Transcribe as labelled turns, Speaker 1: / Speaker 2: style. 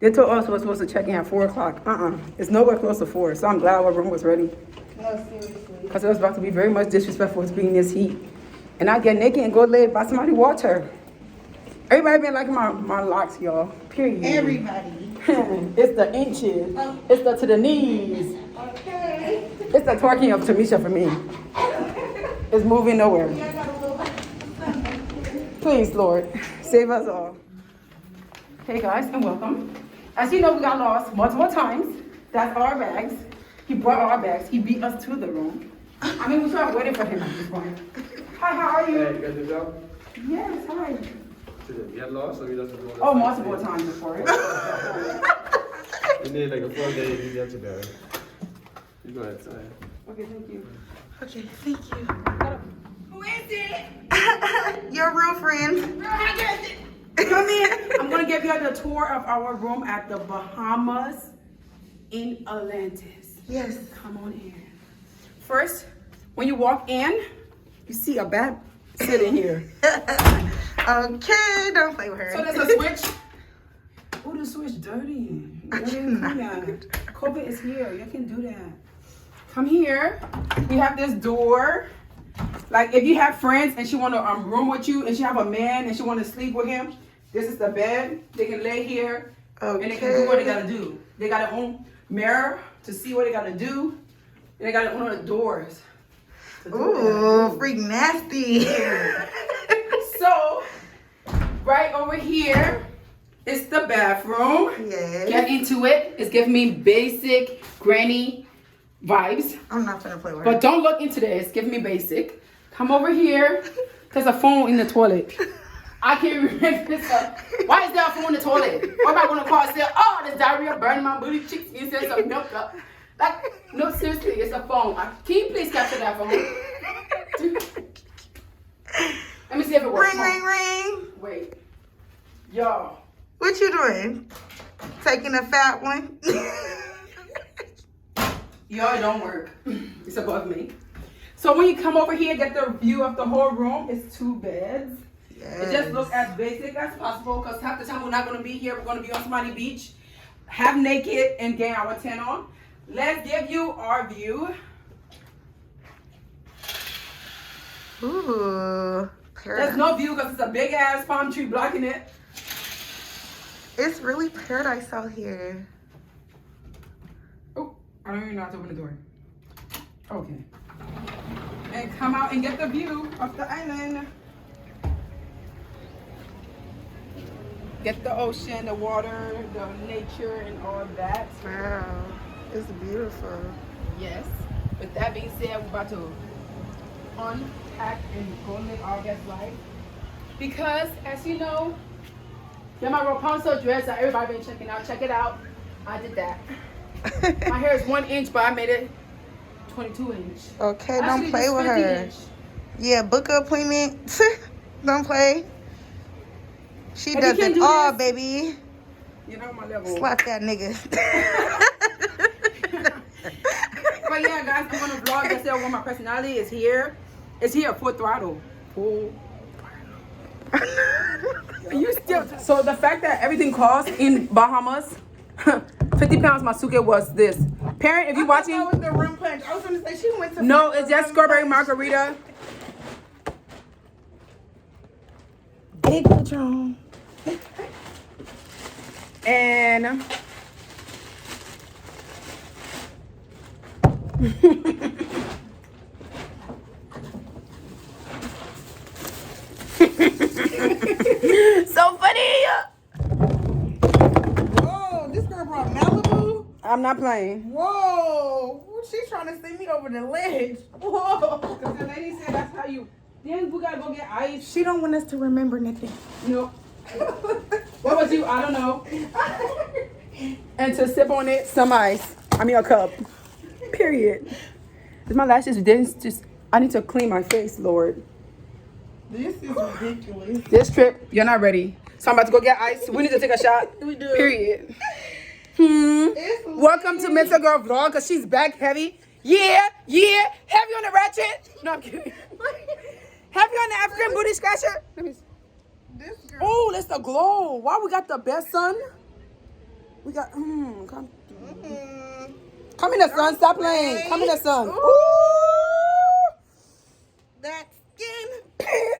Speaker 1: They told us we're supposed to check in at 4 o'clock. It's nowhere close to 4, so I'm glad our room was ready.
Speaker 2: No, seriously.
Speaker 1: Because it was about to be very much disrespectful to be in this heat. And I get naked and go lay by somebody water. Everybody been liking my locks, y'all. Period.
Speaker 2: Everybody.
Speaker 1: It's the inches. It's the to the knees.
Speaker 2: Okay.
Speaker 1: It's the twerking of Tamisha for me. It's moving nowhere. Please, Lord, save us all. Hey guys, and welcome. As you know, we got lost multiple times. That's our bags. He brought our bags. He beat us to the room. I mean, we started waiting for him at this point. Hi, how are you?
Speaker 3: Hey, you got the job?
Speaker 1: Yes, hi.
Speaker 3: You get lost or you just go?
Speaker 1: Oh, multiple times before it.
Speaker 3: You need like a full day to get to there. You go ahead, sorry.
Speaker 1: Okay, thank you.
Speaker 2: Okay, thank you.
Speaker 1: Who is it?
Speaker 2: Your real friend.
Speaker 1: Come in. I'm going to give you the tour of our room at the Bahamas in Atlantis.
Speaker 2: Yes.
Speaker 1: Come on in. First, when you walk in, you see a bed sitting here.
Speaker 2: Okay, don't play with her.
Speaker 1: So there's a switch. Oh, the switch dirty. You didn't do that. COVID is here. You can do that. Come here. We have this door. Like if you have friends and she want to room with you, and she have a man and she want to sleep with him, this is the bed. They can lay here and they can do what they gotta do. They got their own mirror to see what they gotta do, and they got their own doors.
Speaker 2: Ooh, freak nasty.
Speaker 1: So, right over here is the bathroom.
Speaker 2: Yes.
Speaker 1: Get into it. It's giving me basic granny vibes.
Speaker 2: I'm not gonna play with her.
Speaker 1: But don't look into this. Give me basic. Come over here. There's a phone in the toilet. I can't remember this up. Why is there a phone in the toilet? Or am I gonna call and say, oh, there's diarrhea burning my booty cheeks instead of some milk up? Like, no, seriously, it's a phone. Can you please capture that phone? Let me see if it works.
Speaker 2: Ring, ring, ring.
Speaker 1: Wait. Y'all.
Speaker 2: What you doing? Taking a fat one?
Speaker 1: Y'all, it don't work. It's above me. So when you come over here, get the view of the whole room. It's 2 beds.
Speaker 2: Yes.
Speaker 1: It just looks as basic as possible because half the time we're not going to be here. We're going to be on somebody's beach, half naked, and getting our tent on. Let's give you our view.
Speaker 2: Ooh.
Speaker 1: There's no view because it's a big ass palm tree blocking it.
Speaker 2: It's really paradise out here.
Speaker 1: Oh, I don't even know how to open the door. Okay. And come out and get the view of the island. Get the ocean, the water, the nature, and all that.
Speaker 2: Wow. It's beautiful.
Speaker 1: Yes. With that being said, we're about to unpack and go live our best life. Because, as you know, get my Rapunzel dress that everybody been checking out. Check it out. I did that. My hair is 1 inch, but I made it 22 inch.
Speaker 2: Okay,
Speaker 1: Actually,
Speaker 2: don't play
Speaker 1: just
Speaker 2: with
Speaker 1: 50
Speaker 2: her.
Speaker 1: inch.
Speaker 2: Yeah, book an appointment. Don't play. She
Speaker 1: If you
Speaker 2: does
Speaker 1: can't
Speaker 2: it
Speaker 1: do
Speaker 2: all,
Speaker 1: this-
Speaker 2: baby.
Speaker 1: You know my level.
Speaker 2: Slap that nigga.
Speaker 1: But yeah, guys, I'm gonna vlog. That's what my personality is here. It's here, full throttle. Full throttle. You still. So the fact that everything costs in Bahamas, 50 pounds. My suitcase was this. Parent, if you watching,
Speaker 2: That was the rum punch. I was gonna say she went to.
Speaker 1: no, it's just strawberry margarita. Big Patron. And so funny.
Speaker 2: Whoa, this girl brought Malibu.
Speaker 1: I'm not playing.
Speaker 2: Whoa, she's trying to send me over the ledge. Whoa.
Speaker 1: Because the lady said that's how you. Then we gotta go get ice.
Speaker 2: She don't want us to remember nothing.
Speaker 1: No. What was you? I don't know. And to sip on it, some ice. I mean a cup. Period. Is my lashes didn't just. I need to clean my face, Lord.
Speaker 2: This is ridiculous.
Speaker 1: This trip, you're not ready. So I'm about to go get ice. We need to take a shot.
Speaker 2: We do.
Speaker 1: Period.
Speaker 2: It's
Speaker 1: Welcome to Mental Girl Vlog, because she's back heavy. Yeah. Heavy on the ratchet. No, I'm kidding. Heavy on the African booty scratcher. Let me see.
Speaker 2: This girl.
Speaker 1: Oh, that's the glow. Wow, we got the best sun. We got, come in the sun. Stop playing. Come in the sun. Ooh.